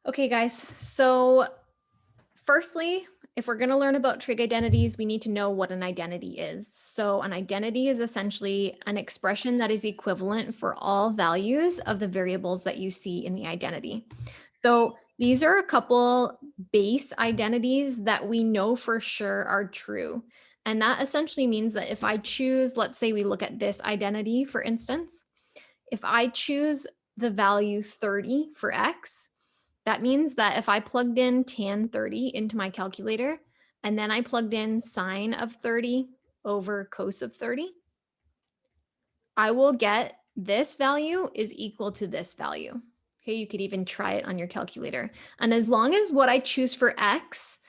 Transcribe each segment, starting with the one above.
Okay, guys. So firstly, if we're going to learn about trig identities, we need to know what an identity is. So an identity is essentially an expression that is equivalent for all values of the variables that you see in the identity. So these are a couple base identities that we know for sure are true. And that essentially means that if I choose, let's say we look at this identity, for instance, if I choose the value 30 for x, that means that if I plugged in tan 30 into my calculator, and then I plugged in sine of 30 over cos of 30, I will get this value is equal to this value. Okay, you could even try it on your calculator. And as long as what I choose for x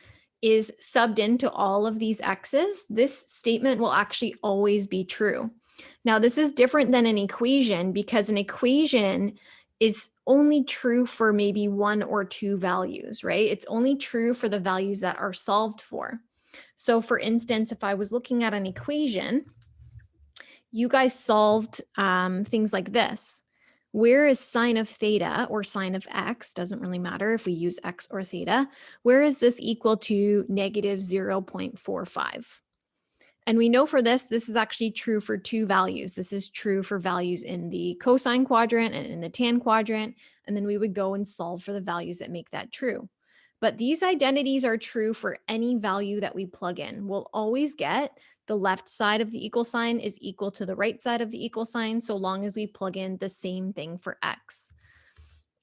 is subbed into all of these x's, this statement will actually always be true. Now, this is different than an equation because an equation is only true for maybe one or two values, right? It's only true for the values that are solved for. So for instance, if I was looking at an equation, you guys solved things like this. Where is sine of theta or sine of x? Doesn't really matter if we use x or theta. Where is this equal to negative 0.45? And we know for this is actually true for two values. This is true for values in the cosine quadrant and in the tan quadrant. And then we would go and solve for the values that make that true. But these identities are true for any value that we plug in. We'll always get the left side of the equal sign is equal to the right side of the equal sign, so long as we plug in the same thing for x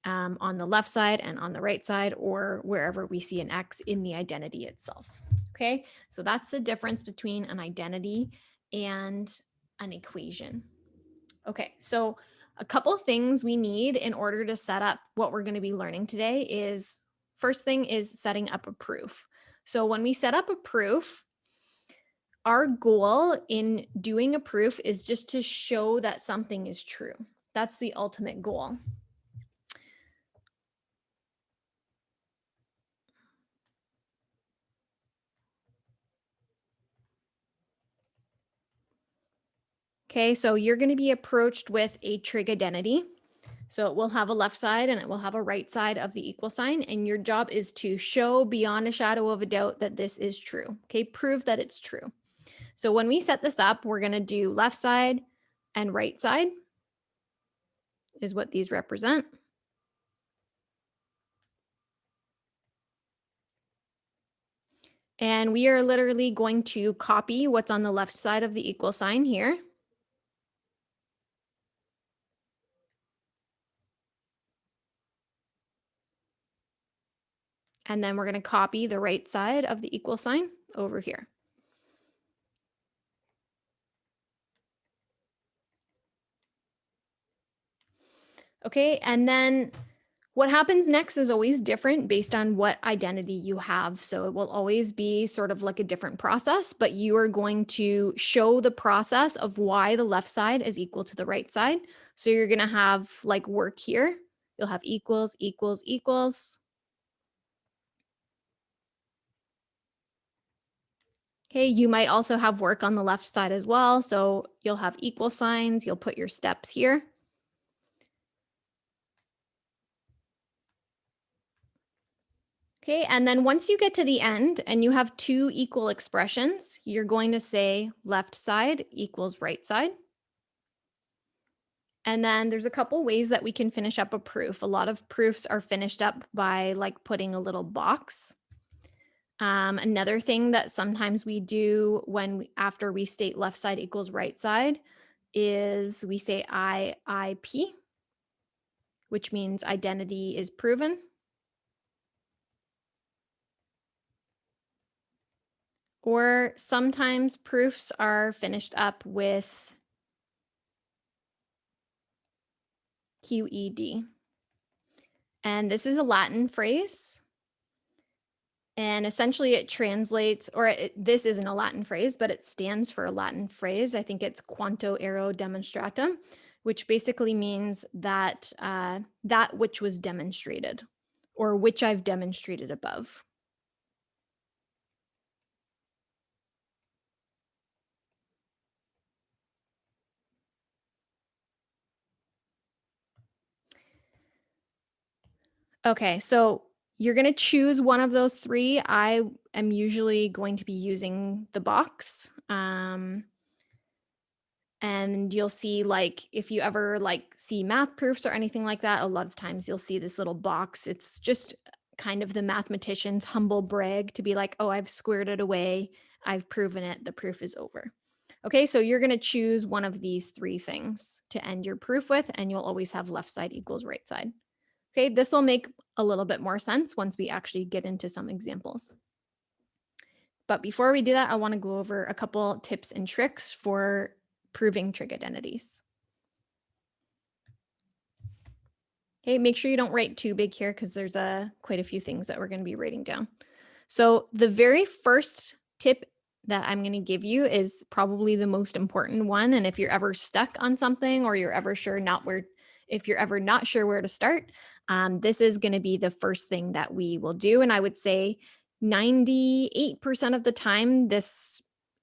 on the left side and on the right side, or wherever we see an x in the identity itself. Okay, so that's the difference between an identity and an equation. Okay, so a couple things we need in order to set up what we're going to be learning today is, first thing is setting up a proof. So when we set up a proof, our goal in doing a proof is just to show that something is true. That's the ultimate goal. Okay, so you're going to be approached with a trig identity. So it will have a left side and it will have a right side of the equal sign. And your job is to show beyond a shadow of a doubt that this is true. Okay, prove that it's true. So when we set this up, we're going to do left side and right side is what these represent. And we are literally going to copy what's on the left side of the equal sign here. And then we're going to copy the right side of the equal sign over here. Okay, and then what happens next is always different based on what identity you have. So it will always be sort of like a different process, but you are going to show the process of why the left side is equal to the right side. So you're going to have like work here. You'll have equals, equals, equals. Okay, you might also have work on the left side as well. So you'll have equal signs. You'll put your steps here. Okay, and then once you get to the end and you have two equal expressions, you're going to say left side equals right side. And then there's a couple ways that we can finish up a proof. A lot of proofs are finished up by like putting a little box. Another thing that sometimes we do after we state left side equals right side is we say IIP, which means identity is proven. Or sometimes proofs are finished up with QED. And this is a Latin phrase. And essentially it translates, this isn't a Latin phrase, but it stands for a Latin phrase. I think it's quanto ero demonstratum, which basically means that that which was demonstrated, or which I've demonstrated above. Okay, so you're going to choose one of those three. I am usually going to be using the box. And you'll see, like, if you ever like see math proofs or anything like that, a lot of times you'll see this little box. It's just kind of the mathematician's humble brag to be like, oh, I've squared it away. I've proven it. The proof is over. Okay, so you're going to choose one of these three things to end your proof with, and you'll always have left side equals right side. Okay, this will make a little bit more sense once we actually get into some examples. But before we do that, I want to go over a couple tips and tricks for proving trig identities. Okay, make sure you don't write too big here because there's quite a few things that we're going to be writing down. So the very first tip that I'm going to give you is probably the most important one. And if you're ever stuck on something or if you're ever not sure where to start, this is going to be the first thing that we will do. And I would say 98% of the time, this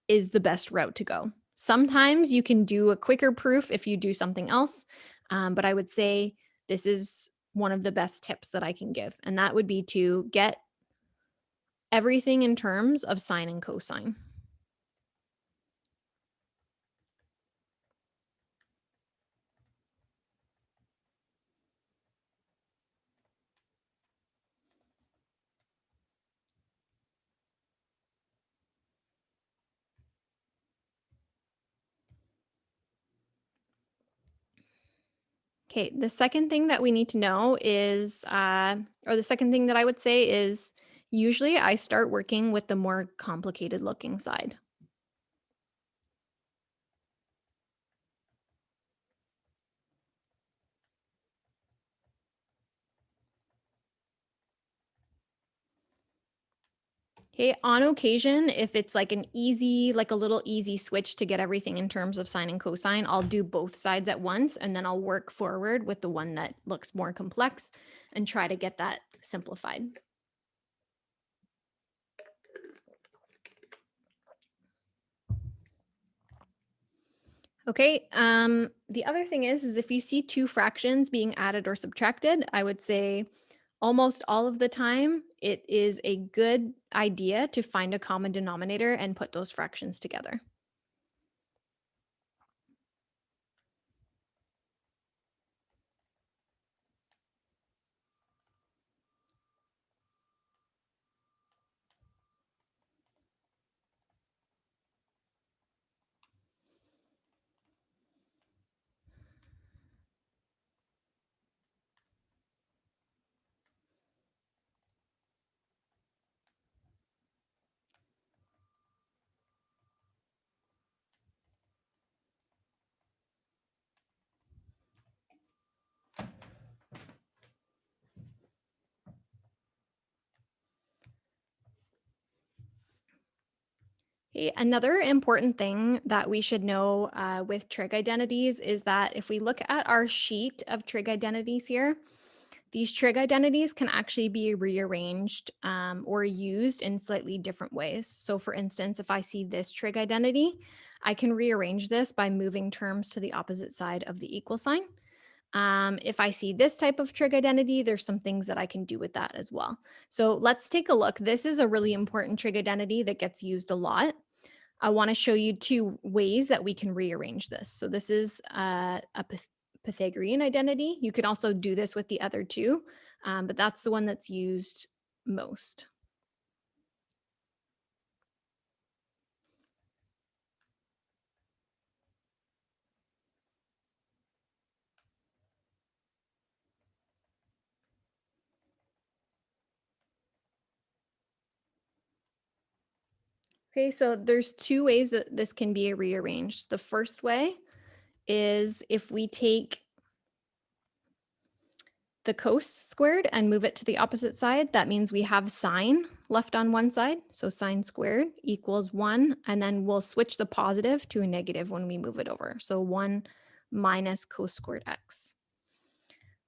is the best route to go. Sometimes you can do a quicker proof if you do something else, but I would say this is one of the best tips that I can give, and that would be to get everything in terms of sine and cosine. Okay, the second thing that we need to know is, or the second thing that I would say is, usually I start working with the more complicated looking side. Okay, on occasion, if it's like like a little easy switch to get everything in terms of sine and cosine, I'll do both sides at once and then I'll work forward with the one that looks more complex and try to get that simplified. Okay, the other thing is if you see two fractions being added or subtracted, I would say almost all of the time, it is a good idea to find a common denominator and put those fractions together. Okay, another important thing that we should know with trig identities is that if we look at our sheet of trig identities here, these trig identities can actually be rearranged or used in slightly different ways. So for instance, if I see this trig identity, I can rearrange this by moving terms to the opposite side of the equal sign. If I see this type of trig identity, there's some things that I can do with that as well. So let's take a look. This is a really important trig identity that gets used a lot. I want to show you two ways that we can rearrange this. So this is a Pythagorean identity. You could also do this with the other two, but that's the one that's used most. Okay, so there's two ways that this can be rearranged. The first way is if we take the cos squared and move it to the opposite side, that means we have sine left on one side. So sine squared equals 1, and then we'll switch the positive to a negative when we move it over. So 1 minus cos squared x.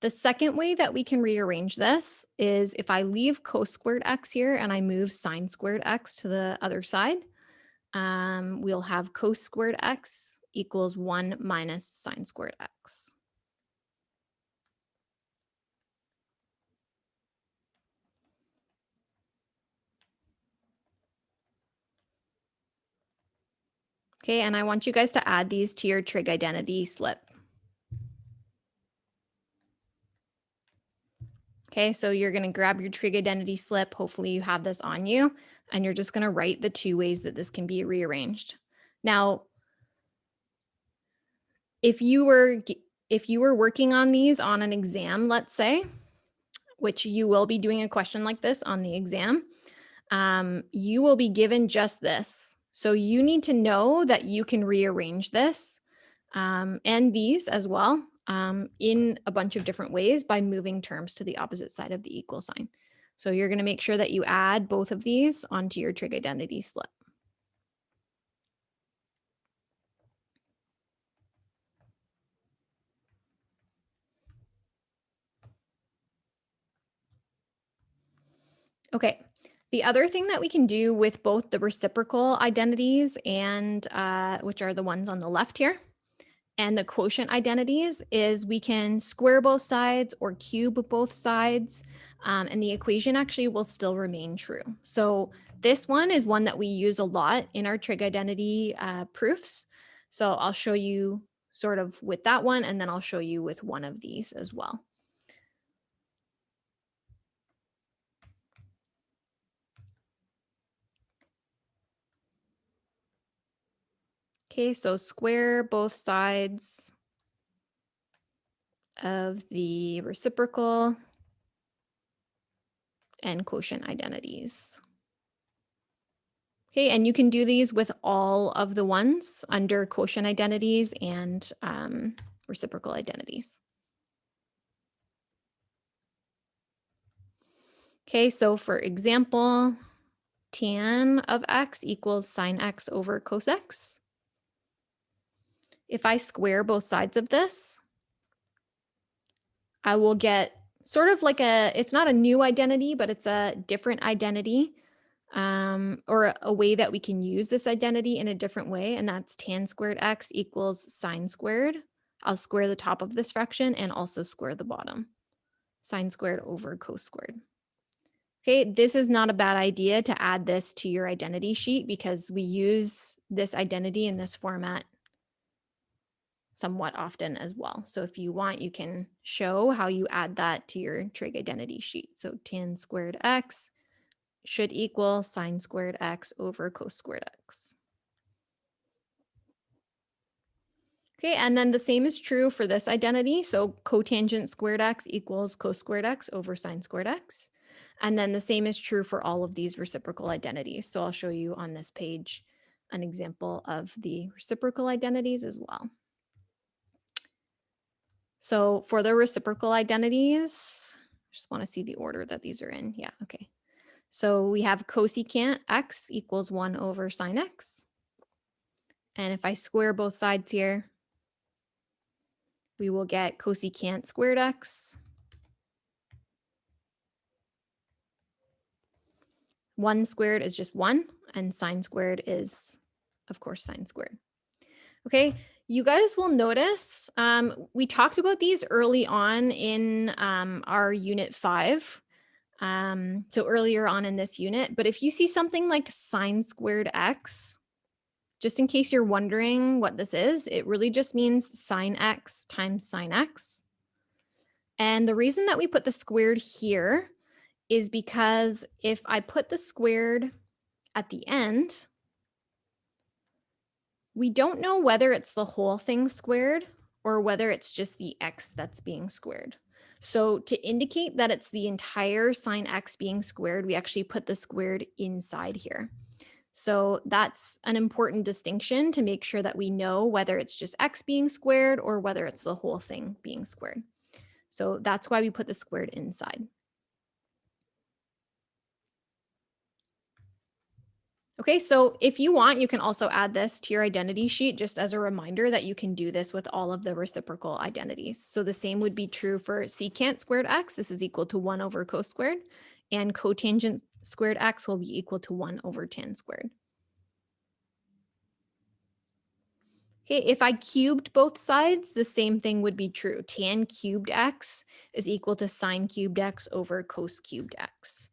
The second way that we can rearrange this is if I leave cos squared x here and I move sine squared x to the other side, we'll have cos squared x equals 1 minus sine squared x. Okay, and I want you guys to add these to your trig identity slip. Okay, so you're going to grab your trig identity slip. Hopefully you have this on you, and you're just going to write the two ways that this can be rearranged. Now, if you were working on these on an exam, let's say, which you will be doing a question like this on the exam, you will be given just this. So you need to know that you can rearrange this and these as well in a bunch of different ways by moving terms to the opposite side of the equal sign. So you're going to make sure that you add both of these onto your trig identity slip. Okay. The other thing that we can do with both the reciprocal identities and which are the ones on the left here, and the quotient identities is we can square both sides or cube both sides, and the equation actually will still remain true. So this one is one that we use a lot in our trig identity proofs. So I'll show you sort of with that one, and then I'll show you with one of these as well. Okay, so square both sides of the reciprocal and quotient identities. Okay, and you can do these with all of the ones under quotient identities and reciprocal identities. Okay, so for example, tan of x equals sine x over cos x. If I square both sides of this, I will get sort of like it's not a new identity, but it's a different identity, or a way that we can use this identity in a different way, and that's tan squared x equals sine squared. I'll square the top of this fraction and also square the bottom. Sine squared over cos squared. Okay, this is not a bad idea to add this to your identity sheet because we use this identity in this format somewhat often as well. So if you want, you can show how you add that to your trig identity sheet. So tan squared x should equal sine squared x over cos squared x. Okay, and then the same is true for this identity. So cotangent squared x equals cos squared x over sine squared x. And then the same is true for all of these reciprocal identities. So I'll show you on this page an example of the reciprocal identities as well. So for the reciprocal identities, I just want to see the order that these are in. Yeah, okay. So we have cosecant x equals 1 over sine x. And if I square both sides here, we will get cosecant squared x. 1 squared is just 1, and sine squared is, of course, sine squared. Okay, you guys will notice we talked about these early on in our unit 5. So earlier on in this unit, but if you see something like sine squared x, just in case you're wondering what this is, it really just means sine x times sine x. And the reason that we put the squared here is because if I put the squared at the end, we don't know whether it's the whole thing squared or whether it's just the x that's being squared. So to indicate that it's the entire sine x being squared, we actually put the squared inside here. So that's an important distinction to make sure that we know whether it's just x being squared or whether it's the whole thing being squared. So that's why we put the squared inside. Okay, so if you want, you can also add this to your identity sheet just as a reminder that you can do this with all of the reciprocal identities. So the same would be true for secant squared x. This is equal to 1 over cos squared, and cotangent squared x will be equal to 1 over tan squared. Okay, if I cubed both sides, the same thing would be true. Tan cubed x is equal to sine cubed x over cos cubed x.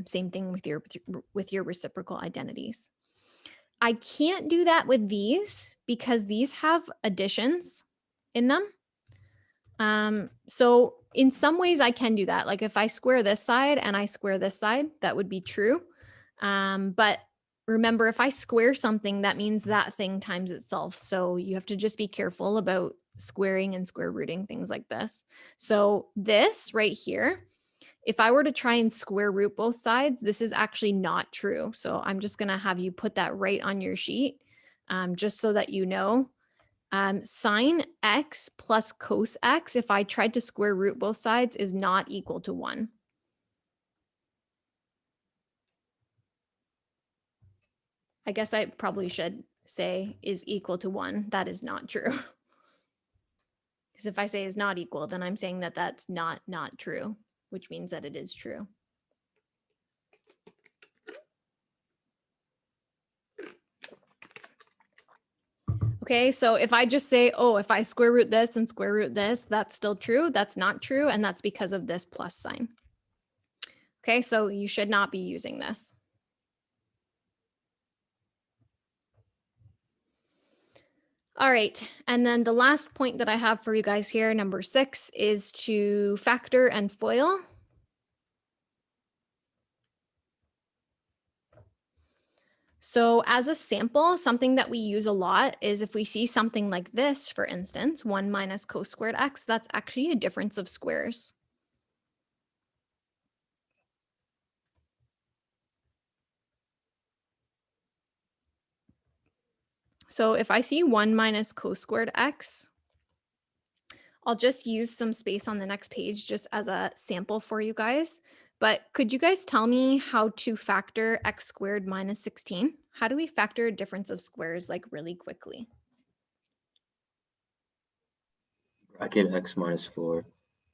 Same thing with your reciprocal identities. I can't do that with these because these have additions in them. So in some ways I can do that. Like if I square this side and I square this side, that would be true. But remember, if I square something, that means that thing times itself. So you have to just be careful about squaring and square rooting, things like this. So this right here, if I were to try and square root both sides, this is actually not true. So I'm just going to have you put that right on your sheet, just so that you know. Sine x plus cos x, if I tried to square root both sides, is not equal to 1. I guess I probably should say is equal to 1. That is not true. Because if I say is not equal, then I'm saying that that's not true, which means that it is true. Okay, so if I just say, oh, if I square root this and square root this, that's still true. That's not true, and that's because of this plus sign. Okay, so you should not be using this. All right, and then the last point that I have for you guys here, number 6, is to factor and FOIL. So as a sample, something that we use a lot is if we see something like this, for instance, 1 minus cos squared x, that's actually a difference of squares. So if I see 1 minus cos squared x, I'll just use some space on the next page just as a sample for you guys. But could you guys tell me how to factor x squared minus 16? How do we factor a difference of squares like really quickly? Bracket x minus 4,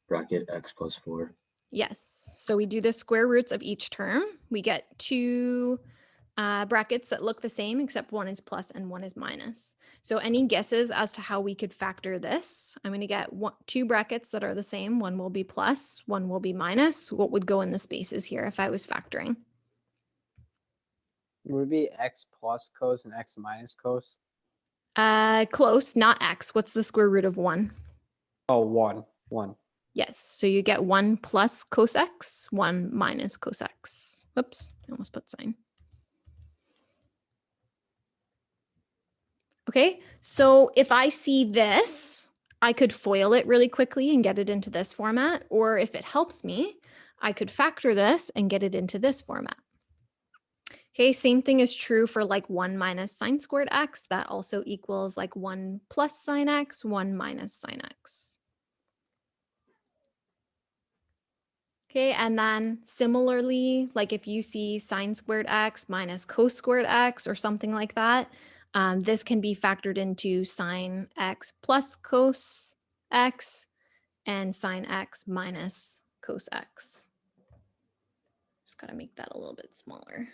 bracket x plus 4. Yes. So we do the square roots of each term. We get two brackets that look the same, except one is plus and one is minus. So any guesses as to how we could factor this? I'm going to get two brackets that are the same. One will be plus, one will be minus. What would go in the spaces here if I was factoring? Would it be x plus cos and x minus cos? Close, not x. What's the square root of 1? Oh, 1. Yes. So you get 1 plus cos x, 1 minus cos x. Oops, I almost put sign. Okay, so if I see this, I could FOIL it really quickly and get it into this format. Or if it helps me, I could factor this and get it into this format. Okay, same thing is true for like 1 minus sine squared x. That also equals like 1 plus sine x, 1 minus sine x. Okay, and then similarly, like if you see sine squared x minus cos squared x or something like that, this can be factored into sine x plus cos x and sine x minus cos x. Just got to make that a little bit smaller.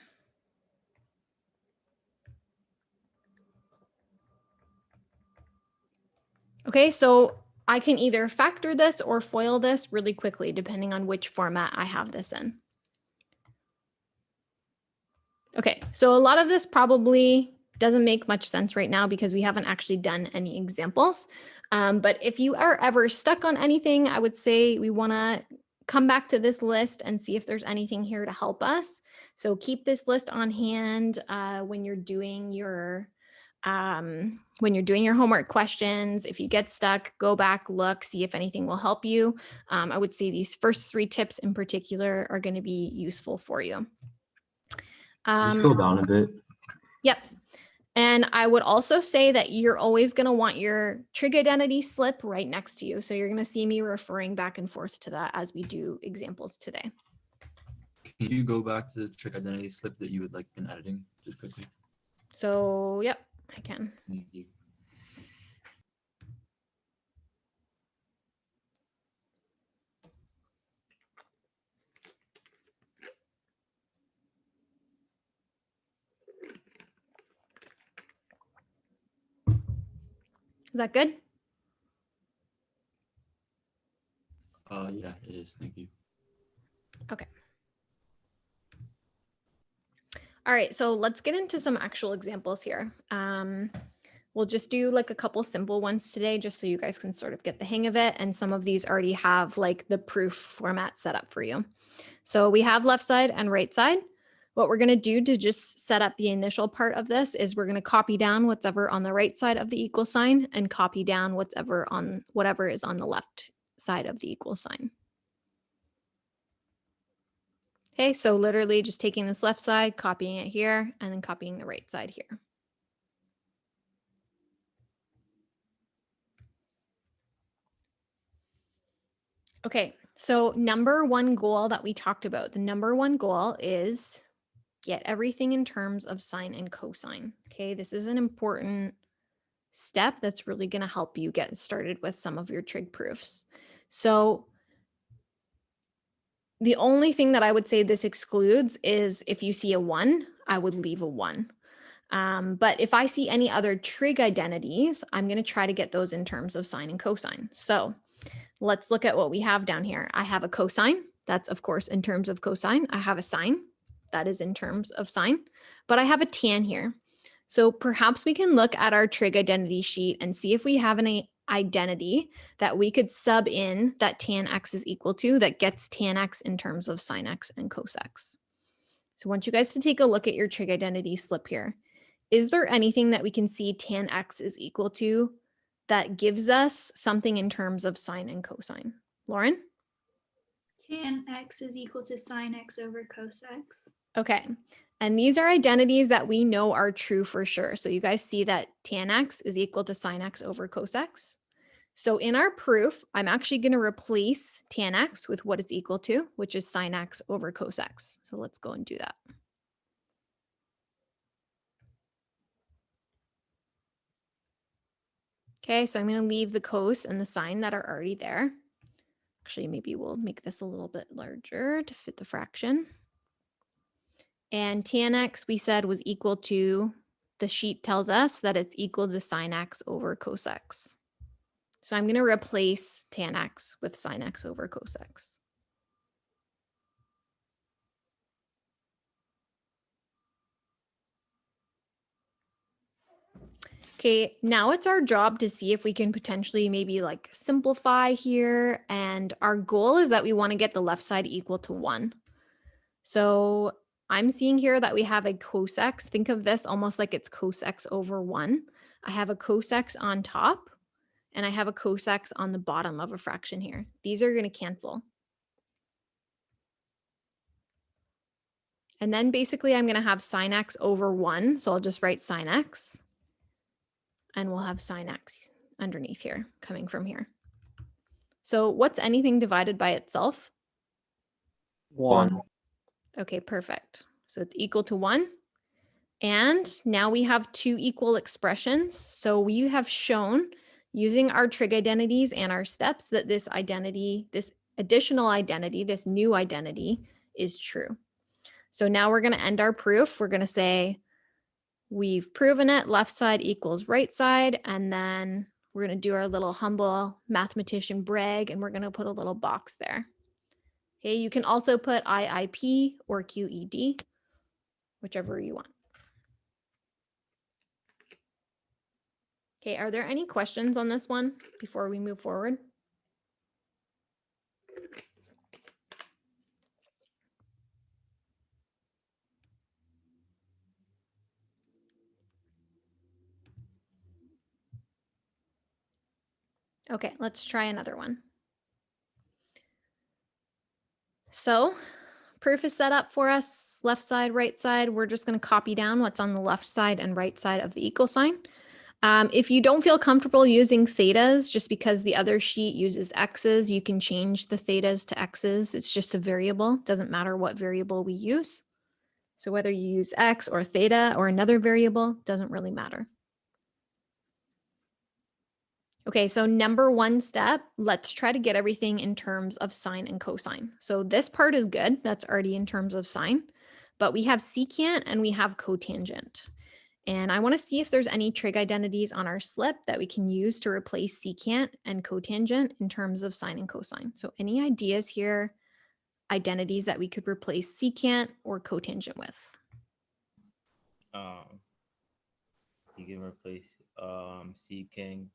Okay, so I can either factor this or FOIL this really quickly, depending on which format I have this in. Okay, so a lot of this probably doesn't make much sense right now because we haven't actually done any examples. But if you are ever stuck on anything, I would say we want to come back to this list and see if there's anything here to help us. So keep this list on hand when you're doing your homework questions. If you get stuck, go back, look, see if anything will help you. I would say these first 3 tips in particular are going to be useful for you. Scroll down a bit. Yep. And I would also say that you're always going to want your trig identity slip right next to you. So you're going to see me referring back and forth to that as we do examples today. Can you go back to the trig identity slip that you would like in editing just quickly? So, yep, I can. Thank you. Is that good? Yeah, it is. Thank you. Okay. All right, so let's get into some actual examples here. We'll just do like a couple simple ones today, just so you guys can sort of get the hang of it. And some of these already have like the proof format set up for you. So we have left side and right side. What we're going to do to just set up the initial part of this is we're going to copy down whatever on the right side of the equal sign and copy down whatever is on the left side of the equal sign. Okay, so literally just taking this left side, copying it here, and then copying the right side here. Okay, so number one goal that we talked about, the number one goal is get everything in terms of sine and cosine. Okay, this is an important step that's really going to help you get started with some of your trig proofs. So the only thing that I would say this excludes is if you see a 1, I would leave a 1. But if I see any other trig identities, I'm going to try to get those in terms of sine and cosine. So let's look at what we have down here. I have a cosine. That's, of course, in terms of cosine. I have a sine. That is in terms of sine. But I have a tan here. So perhaps we can look at our trig identity sheet and see if we have an identity that we could sub in that tan x is equal to that gets tan x in terms of sine x and cos x. So I want you guys to take a look at your trig identity slip here. Is there anything that we can see tan x is equal to that gives us something in terms of sine and cosine? Lauren? Tan x is equal to sine x over cos x. Okay. And these are identities that we know are true for sure. So you guys see that tan x is equal to sine x over cos x. So in our proof, I'm actually going to replace tan x with what it's equal to, which is sine x over cos x. So let's go and do that. Okay, so I'm going to leave the cos and the sine that are already there. Actually, maybe we'll make this a little bit larger to fit the fraction. And tan x we said was equal to, the sheet tells us that it's equal to sine x over cos x. So I'm going to replace tan x with sine x over cos x. Okay, now it's our job to see if we can potentially maybe like simplify here. And our goal is that we want to get the left side equal to 1. So I'm seeing here that we have a cos x. Think of this almost like it's cos x over 1. I have a cos x on top, and I have a cos x on the bottom of a fraction here. These are going to cancel. And then basically I'm going to have sine x over 1. So I'll just write sine x. And we'll have sine x underneath here, coming from here. So what's anything divided by itself? 1. Okay, perfect. So it's equal to 1. And now we have two equal expressions. So we have shown using our trig identities and our steps that this identity, this additional identity, this new identity is true. So now we're going to end our proof. We're going to say we've proven it, left side equals right side, and then we're going to do our little humble mathematician brag, and we're going to put a little box there. Okay, you can also put IIP or QED, whichever you want. Okay, are there any questions on this one before we move forward? Okay, let's try another one. So proof is set up for us, left side, right side. We're just going to copy down what's on the left side and right side of the equal sign. If you don't feel comfortable using thetas, just because the other sheet uses x's, you can change the thetas to x's. It's just a variable. Doesn't matter what variable we use. So whether you use x or theta or another variable, doesn't really matter. Okay, so number one step, let's try to get everything in terms of sine and cosine. So this part is good. That's already in terms of sine, but we have secant and we have cotangent. And I want to see if there's any trig identities on our slip that we can use to replace secant and cotangent in terms of sine and cosine. So any ideas here, identities that we could replace secant or cotangent with? you can replace secant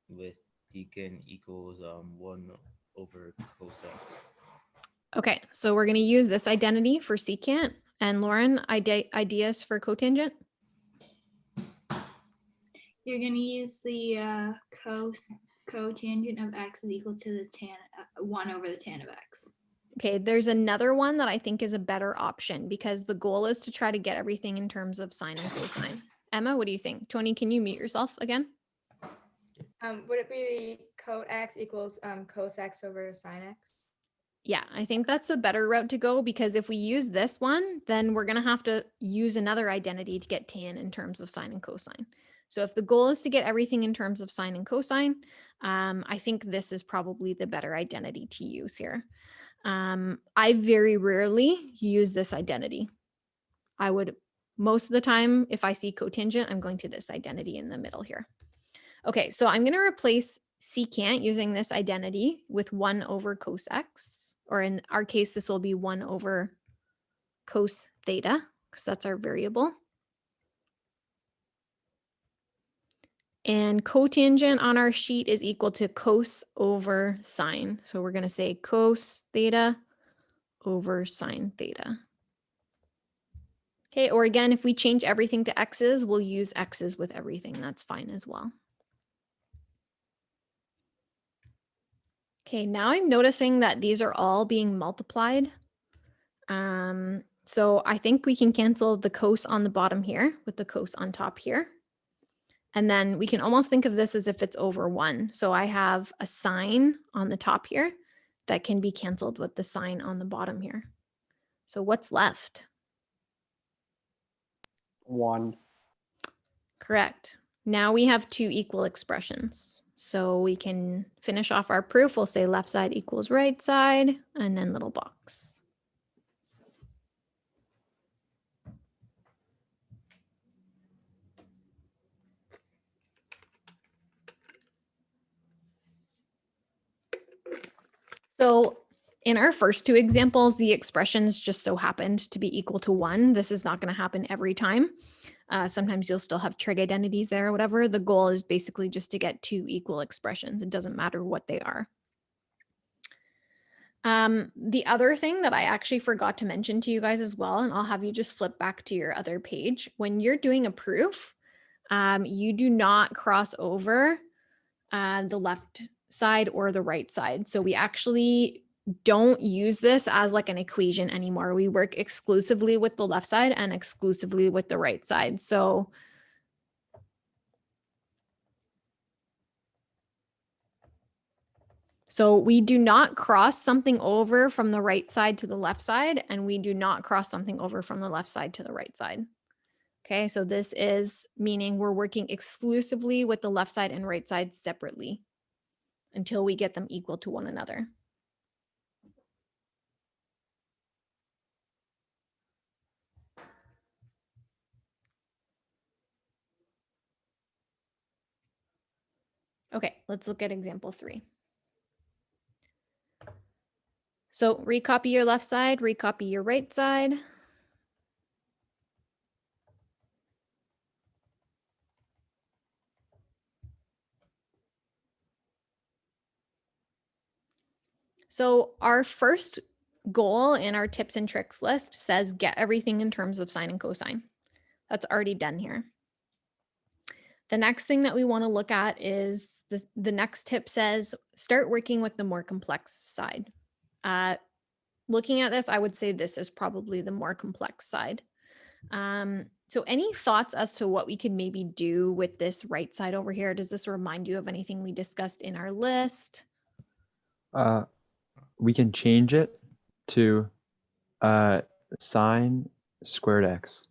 with secant equals 1 over cosec. Okay, so we're going to use this identity for secant. And Lauren, ideas for cotangent? You're going to use the cotangent of x is equal to the tan 1 over the tan of x. Okay, there's another one that I think is a better option because the goal is to try to get everything in terms of sine and cosine. Emma, what do you think? Tony, can you mute yourself again? Would it be cot x equals cos x over sine x? Yeah, I think that's a better route to go because if we use this one, then we're going to have to use another identity to get tan in terms of sine and cosine. So if the goal is to get everything in terms of sine and cosine, I think this is probably the better identity to use here. I very rarely use this identity. I would, most of the time, if I see cotangent, I'm going to this identity in the middle here. Okay, so I'm going to replace secant using this identity with 1 over cos x, or in our case, this will be 1 over cos theta, because that's our variable. And cotangent on our sheet is equal to cos over sine. So we're going to say cos theta over sine theta. Okay, or again, if we change everything to x's, we'll use x's with everything. That's fine as well. Okay, now I'm noticing that these are all being multiplied. So I think we can cancel the cos on the bottom here with the cos on top here. And then we can almost think of this as if it's over 1. So I have a sine on the top here that can be canceled with the sine on the bottom here. So what's left? 1. Correct. Now we have 2 equal expressions. So we can finish off our proof. We'll say left side equals right side and then little box. So in our first 2 examples, the expressions just so happened to be equal to 1. This is not going to happen every time. Sometimes you'll still have trig identities there or whatever. The goal is basically just to get 2 equal expressions. It doesn't matter what they are. The other thing that I actually forgot to mention to you guys as well, and I'll have you just flip back to your other page. When you're doing a proof, you do not cross over the left side or the right side. So we actually don't use this as like an equation anymore. We work exclusively with the left side and exclusively with the right side. So we do not cross something over from the right side to the left side, and we do not cross something over from the left side to the right side. Okay, so this is meaning we're working exclusively with the left side and right side separately until we get them equal to one another. Okay, let's look at example 3. So recopy your left side, recopy your right side. So our first goal in our tips and tricks list says get everything in terms of sine and cosine. That's already done here. The next thing that we want to look at is this, the next tip says start working with the more complex side. Looking at this, I would say this is probably the more complex side. So any thoughts as to what we could maybe do with this right side over here? Does this remind you of anything we discussed in our list? We can change it to sine squared x.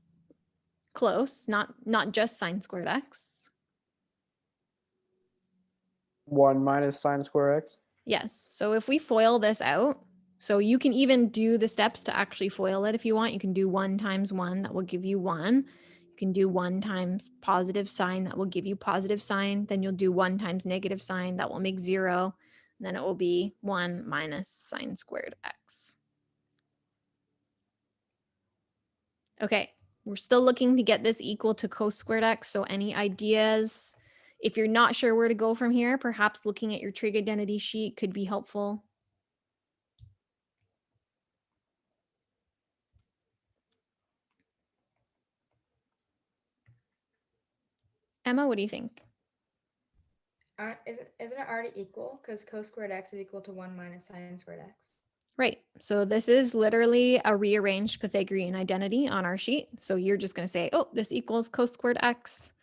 Close, not just sine squared x. 1 minus sine square x. Yes, so if we FOIL this out, so you can even do the steps to actually FOIL it if you want. You can do 1 times 1, that will give you 1. You can do 1 times positive sine, that will give you positive sine. Then you'll do 1 times negative sine, that will make 0. And then it will be 1 minus sine squared x. Okay, We're still looking to get this equal to cos squared x. So any ideas? If you're not sure where to go from here, perhaps looking at your trig identity sheet could be helpful. Emma, what do you think? Isn't it already equal? Because cos squared x is equal to 1 minus sine squared x. Right. So this is literally a rearranged Pythagorean identity on our sheet. So you're just going to say, oh, this equals cos squared x.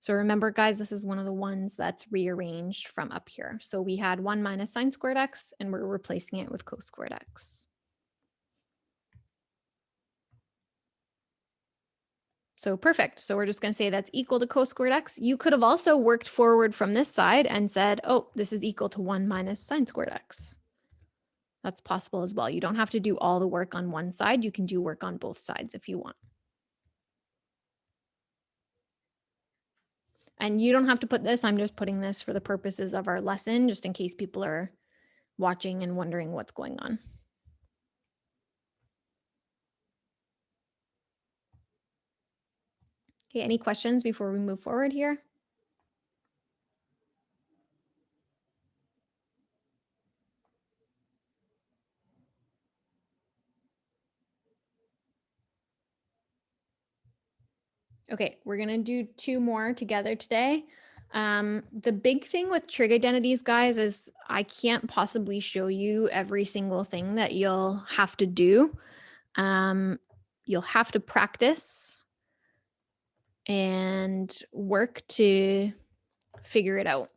So remember, guys, this is one of the ones that's rearranged from up here. So we had 1 minus sine squared x, and we're replacing it with cos squared x. So perfect. So we're just going to say that's equal to cos squared x. You could have also worked forward from this side and said, oh, this is equal to 1 minus sine squared x. That's possible as well. You don't have to do all the work on one side. You can do work on both sides if you want. And you don't have to put this. I'm just putting this for the purposes of our lesson, just in case people are watching and wondering what's going on. Okay, any questions before we move forward here? Okay, we're gonna do 2 more together today. The big thing with trig identities, guys, is I can't possibly show you every single thing that you'll have to do. You'll have to practice and work to figure it out.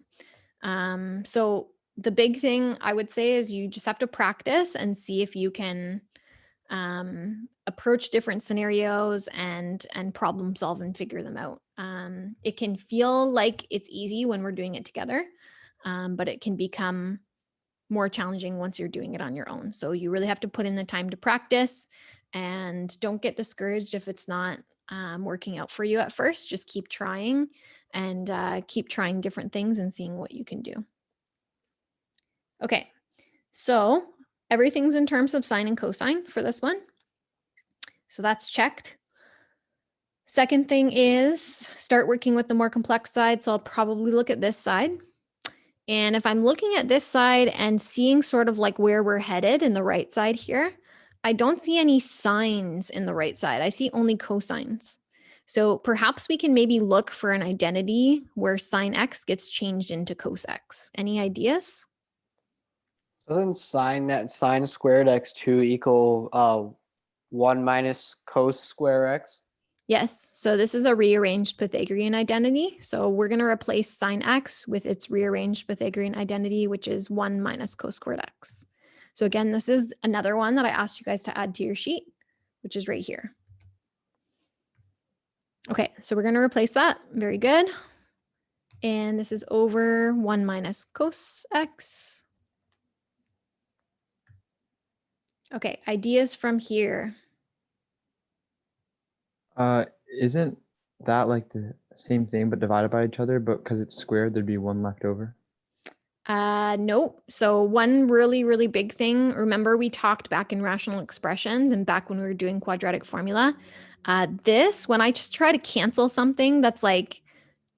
So the big thing I would say is you just have to practice and see if you can approach different scenarios and problem solve and figure them out. It can feel like it's easy when we're doing it together, but it can become more challenging once you're doing it on your own. So you really have to put in the time to practice, and don't get discouraged if it's not working out for you at first. Just keep trying and keep trying different things and seeing what you can do. Okay, so everything's in terms of sine and cosine for this one. So that's checked. Second thing is start working with the more complex side. So I'll probably look at this side. And if I'm looking at this side and seeing sort of like where we're headed in the right side here, I don't see any sines in the right side. I see only cosines. So perhaps we can maybe look for an identity where sine x gets changed into cos x. Any ideas? Doesn't sine squared x2 equal 1 minus cos square x? Yes, so this is a rearranged Pythagorean identity. So we're going to replace sine x with its rearranged Pythagorean identity, which is 1 minus cos squared x. So again, this is another one that I asked you guys to add to your sheet, which is right here. Okay, so we're going to replace that. Very good. And this is over 1 minus cos x. Okay, ideas from here. Isn't that like the same thing but divided by each other, but because it's squared, there'd be 1 left over? Nope. So one really, really big thing, remember we talked back in rational expressions and back when we were doing quadratic formula, when I just try to cancel something that's like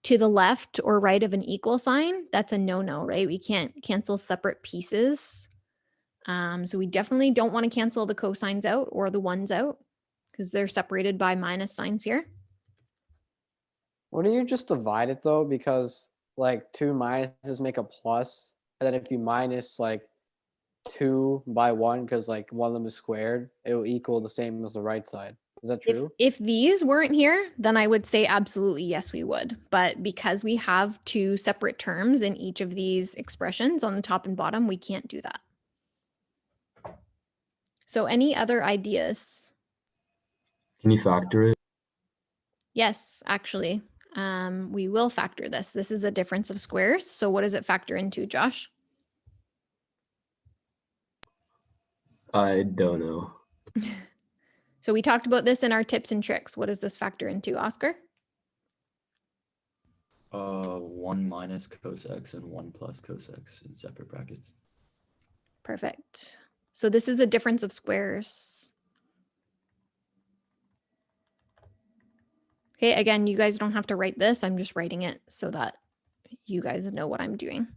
to the left or right of an equal sign, that's a no-no, right? We can't cancel separate pieces. So we definitely don't want to cancel the cosines out or the ones out because they're separated by minus signs here. Wouldn't you just divide it though? Because like 2 minuses make a plus, and then if you minus like 2 by 1, because like one of them is squared, it will equal the same as the right side. Is that true? If these weren't here, then I would say absolutely yes, we would. But because we have 2 separate terms in each of these expressions on the top and bottom, we can't do that. So any other ideas? Can you factor it? Yes, actually, we will factor this. This is a difference of squares. So what does it factor into, Josh? I don't know. So we talked about this in our tips and tricks. What does this factor into, Oscar? 1 minus cos x and 1 plus cos x in separate brackets. Perfect. So this is a difference of squares. Okay, again, you guys don't have to write this. I'm just writing it so that you guys know what I'm doing.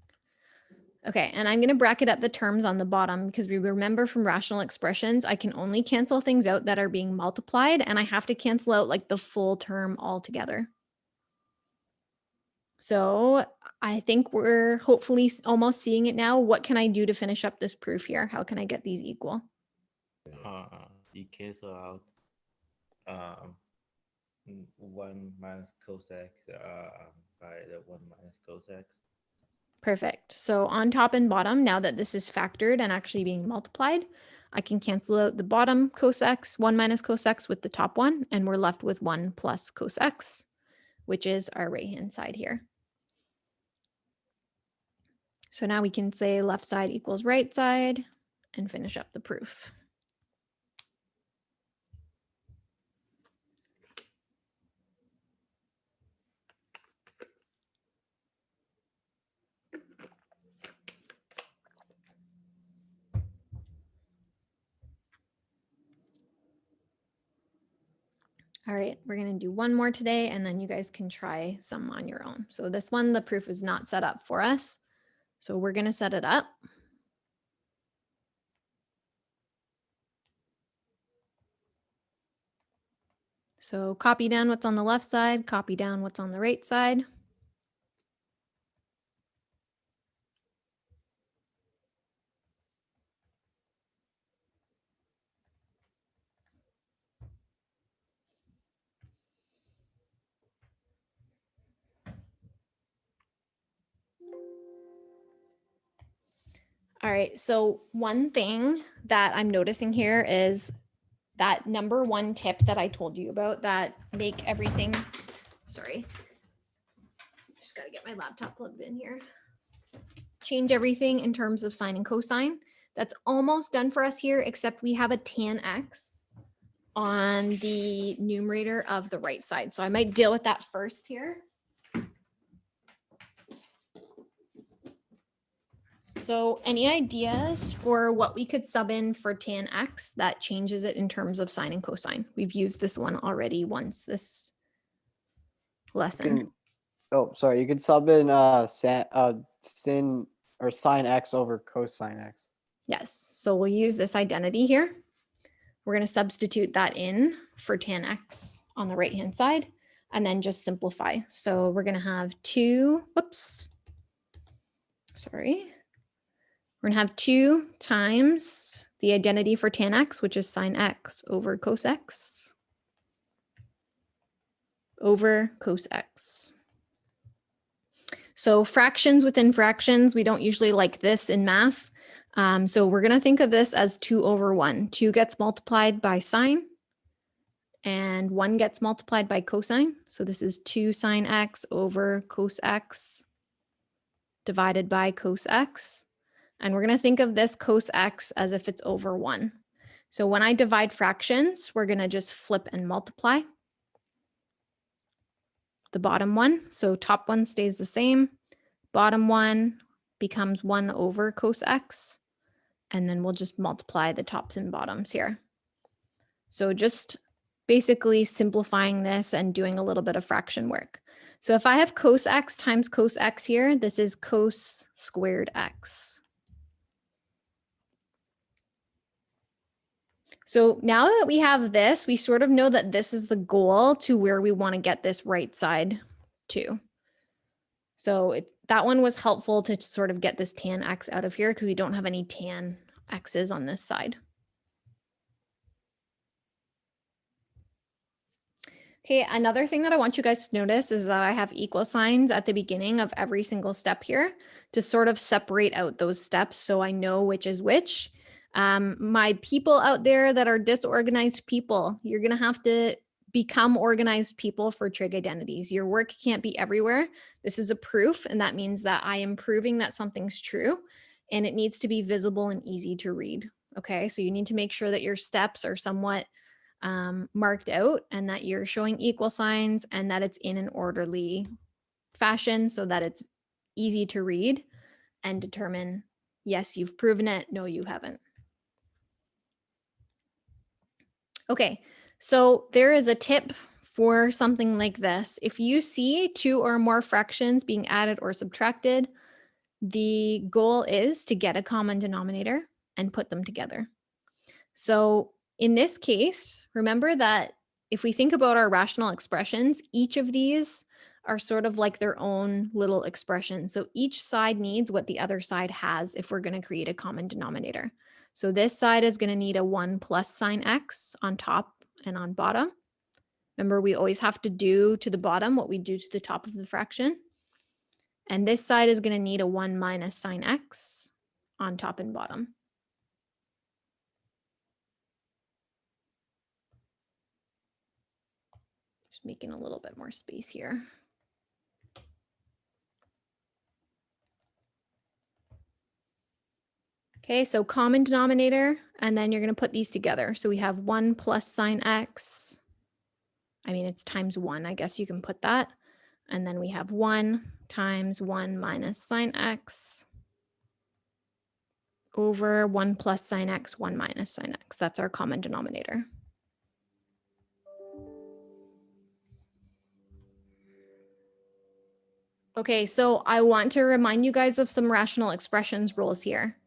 Okay, and I'm going to bracket up the terms on the bottom because we remember from rational expressions, I can only cancel things out that are being multiplied, and I have to cancel out like the full term altogether. So I think we're hopefully almost seeing it now. What can I do to finish up this proof here? How can I get these equal? You cancel out 1 minus cos x by the 1 minus cos x. Perfect. So on top and bottom, now that this is factored and actually being multiplied, I can cancel out the bottom cos x, 1 minus cos x with the top one, and we're left with 1 plus cos x, which is our right-hand side here. So now we can say left side equals right side and finish up the proof. All right, we're going to do one more today, and then you guys can try some on your own. So this one, the proof is not set up for us. So we're going to set it up. So copy down what's on the left side, copy down what's on the right side. All right, so one thing that I'm noticing here is that number one tip that I told you about that make everything, sorry, just gotta get my laptop plugged in here. Change everything in terms of sine and cosine. That's almost done for us here, except we have a tan x on the numerator of the right side. So I might deal with that first here. So any ideas for what we could sub in for tan x that changes it in terms of sine and cosine? We've used this one already once this lesson. Sorry, you could sub in sin or sine x over cosine x. Yes, so we'll use this identity here. We're going to substitute that in for tan x on the right hand side and then just simplify. So we're going to have 2, whoops, sorry. We're going to have 2 times the identity for tan x, which is sine x over cos x over cos x. So fractions within fractions, we don't usually like this in math. So we're going to think of this as 2 over 1. 2 gets multiplied by sine and 1 gets multiplied by cosine. So this is 2 sine x over cos x divided by cos x. And we're going to think of this cos x as if it's over 1. So when I divide fractions, we're going to just flip and multiply the bottom one. So top one stays the same. Bottom one becomes 1 over cos x. And then we'll just multiply the tops and bottoms here. So just basically simplifying this and doing a little bit of fraction work. So if I have cos x times cos x here, this is cos squared x. So now that we have this, we sort of know that this is the goal to where we want to get this right side to. So that one was helpful to sort of get this tan x out of here because we don't have any tan x's on this side. Okay, another thing that I want you guys to notice is that I have equal signs at the beginning of every single step here to sort of separate out those steps so I know which is which. My people out there that are disorganized people, you're going to have to become organized people for trig identities. Your work can't be everywhere. This is a proof, and that means that I am proving that something's true, and it needs to be visible and easy to read. Okay, so you need to make sure that your steps are somewhat marked out and that you're showing equal signs and that it's in an orderly fashion so that it's easy to read and determine, yes, you've proven it, no, you haven't. Okay, so there is a tip for something like this, if you see two or more fractions being added or subtracted, the goal is to get a common denominator and put them together. So in this case, remember that if we think about our rational expressions, each of these are sort of like their own little expression. So each side needs what the other side has if we're going to create a common denominator. So this side is going to need a 1 plus sine x on top and on bottom. Remember, we always have to do to the bottom what we do to the top of the fraction. And this side is going to need a 1 minus sine x on top and bottom. Just making a little bit more space here. Okay, so common denominator, and then you're going to put these together. So we have 1 plus sine x. I mean, it's times 1. I guess you can put that. And then we have 1 times 1 minus sine x over 1 plus sine x, 1 minus sine x. That's our common denominator. Okay, so I want to remind you guys of some rational expressions rules here.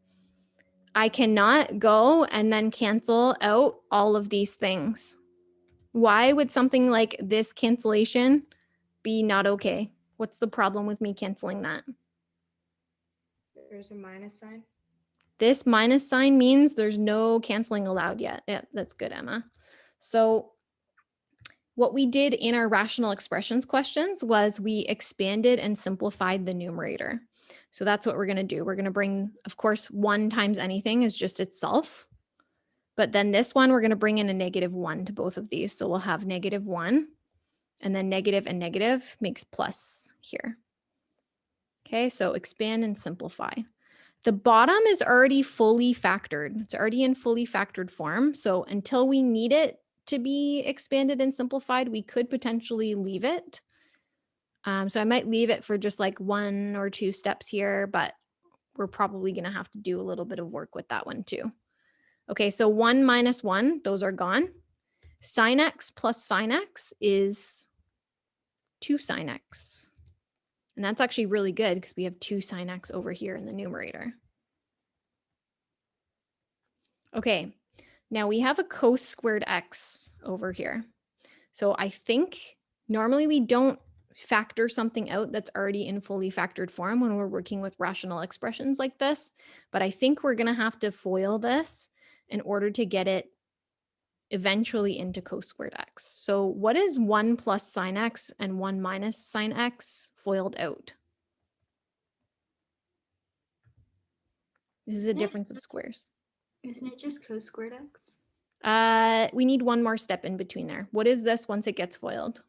I cannot go and then cancel out all of these things. Why would something like this cancellation be not okay? What's the problem with me canceling that? There's a minus sign. This minus sign means there's no canceling allowed yet. Yeah, that's good, Emma. So what we did in our rational expressions questions was we expanded and simplified the numerator. So that's what we're going to do. We're going to bring, of course, 1 times anything is just itself. But then this one, we're going to bring in a -1 to both of these. So we'll have -1, and then negative and negative makes plus here. Okay, so expand and simplify. The bottom is already fully factored. It's already in fully factored form. So until we need it to be expanded and simplified, we could potentially leave it. So I might leave it for just like 1 or 2 steps here, but we're probably going to have to do a little bit of work with that one too. Okay, so 1 minus 1, those are gone. Sine x plus sine x is 2 sine x. And that's actually really good because we have 2 sine x over here in the numerator. Okay, now we have a cos squared x over here. So I think normally we don't factor something out that's already in fully factored form when we're working with rational expressions like this. But I think we're going to have to FOIL this in order to get it eventually into cos squared x. So what is 1 plus sine x and 1 minus sine x FOILed out? This is a difference of squares. Isn't it just cos squared x? We need one more step in between there. What is this once it gets FOILed?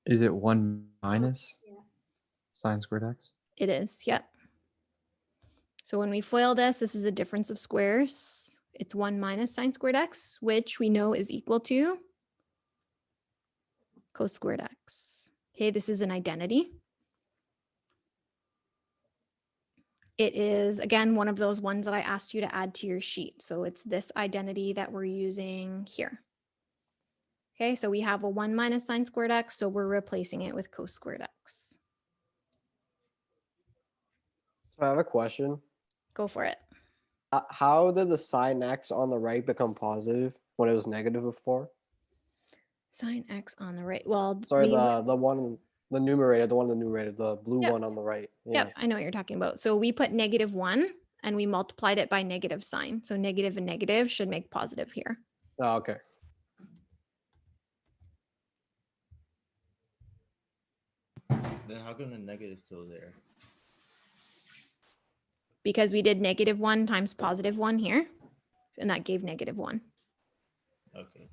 Is it 1 minus Yeah. sine squared x? It is, yep. So when we FOIL this, this is a difference of squares. It's 1 minus sine squared x, which we know is equal to cos squared x. Okay, this is an identity. It is, again, one of those ones that I asked you to add to your sheet. So it's this identity that we're using here. Okay, so we have a 1 minus sine squared x, so we're replacing it with cos squared x. So I have a question. Go for it. How did the sine x on the right become positive when it was negative before? Sine x on the right. Well, Sorry, we the one, the numerator, the blue Yep. one on the right. Yep, I know what you're talking about. So we put -1 and we multiplied it by negative sign. So negative and negative should make positive here. Oh, okay. Then how come the negative still there? Because we did -1 times +1 here. And that gave -1. Okay.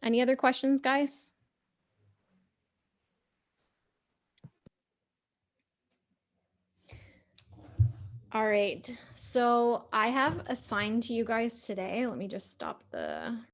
Any other questions, guys? All right, so I have assigned to you guys today. Let me just stop the